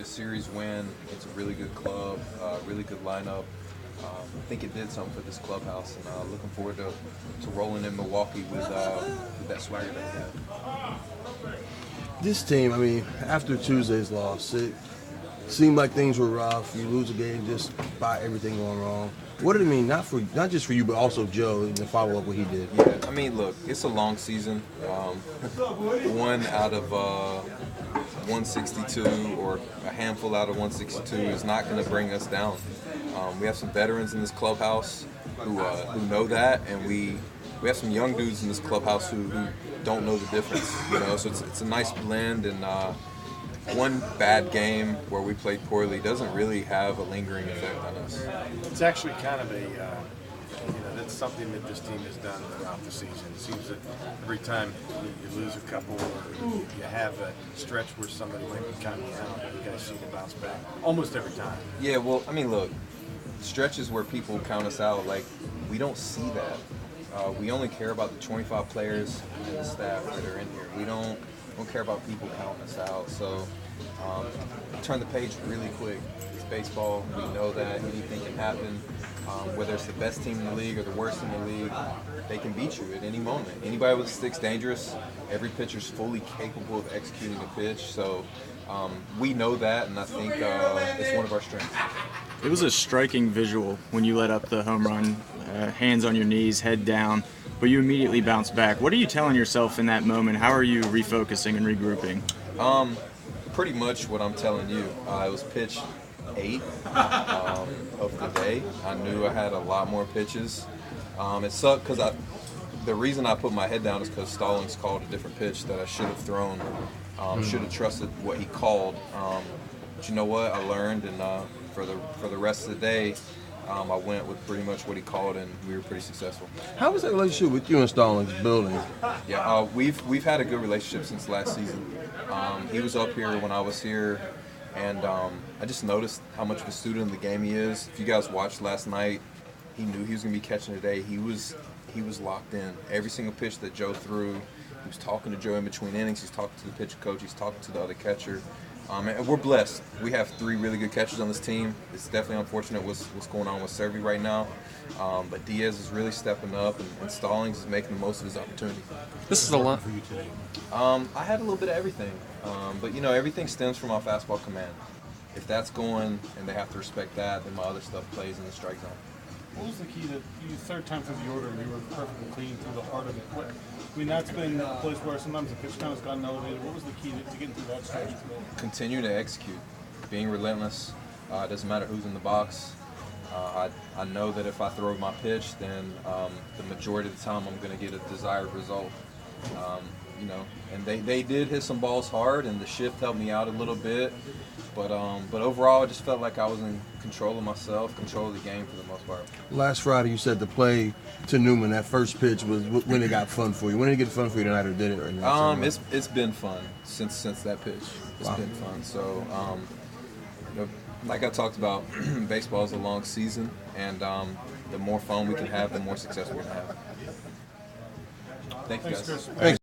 a series win. It's a really good club, really good lineup. I think it did something for this clubhouse, and looking forward to rolling in Milwaukee with that swagger that we have. This team, I mean, after Tuesday's loss, it seemed like things were rough. You lose a game just by everything going wrong. What did it mean, not just for you, but also Joe, and to follow up what he did? Yeah, I mean, look, it's a long season. One out of 162 or a handful out of 162 is not going to bring us down. We have some veterans in this clubhouse who know that, and we have some young dudes in this clubhouse who don't know the difference. So it's a nice blend, and one bad game where we played poorly doesn't really have a lingering effect on us. It's actually kind of that's something that this team has done throughout the season. It seems that every time you lose a couple or you have a stretch where somebody might be kind of down, you guys seem to bounce back almost every time. Yeah, well, I mean, look, stretches where people count us out, like, we don't see that. We only care about the 25 players and the staff that are in here. We don't care about people counting us out. So turn the page really quick. It's baseball. We know that anything can happen. Whether it's the best team in the league or the worst in the league, they can beat you at any moment. Anybody with a stick's dangerous. Every pitcher's fully capable of executing a pitch. So we know that, and I think it's one of our strengths. It was a striking visual when you let up the home run, hands on your knees, head down, but you immediately bounced back. What are you telling yourself in that moment? How are you refocusing and regrouping? Pretty much what I'm telling you. It was pitch 8 of the day. I knew I had a lot more pitches. It sucked because the reason I put my head down is because Stallings called a different pitch that I should have thrown. Should have trusted what he called. But you know what? I learned, and for the rest of the day, I went with pretty much what he called, and we were pretty successful. How was that relationship with you and Stallings building? Yeah, we've had a good relationship since last season. He was up here when I was here, and I just noticed how much of a student of the game he is. If you guys watched last night, he knew he was going to be catching today. He was locked in. Every single pitch that Joe threw, he was talking to Joe in between innings. He's talking to the pitcher coach. He's talking to the other catcher. And we're blessed. We have 3 really good catchers on this team. It's definitely unfortunate what's going on with Servy right now. But Diaz is really stepping up, and Stallings is making the most of his opportunity. This is a lot for you today. I had a little bit of everything. But, everything stems from my fastball command. If that's going and they have to respect that, then my other stuff plays in the strike zone. What was the key that you third time through the order you were perfectly clean through the heart of it? That's been a place where sometimes the pitch count has gotten elevated. What was the key to getting through that stretch today? Continue to execute, being relentless. It doesn't matter who's in the box. I know that if I throw my pitch, then the majority of the time I'm going to get a desired result. And they did hit some balls hard, and the shift helped me out a little bit. But overall, I just felt like I was in control of myself, control of the game for the most part. Last Friday, you said the play to Newman, that first pitch, was when it got fun for you. When did it get fun for you tonight, or did it? Or not? It's been fun since that pitch. It's been fun. So, like I talked about, baseball is a long season, and the more fun we can have, the more success we're going to have. Thank you, guys. Thanks, Chris. Thanks.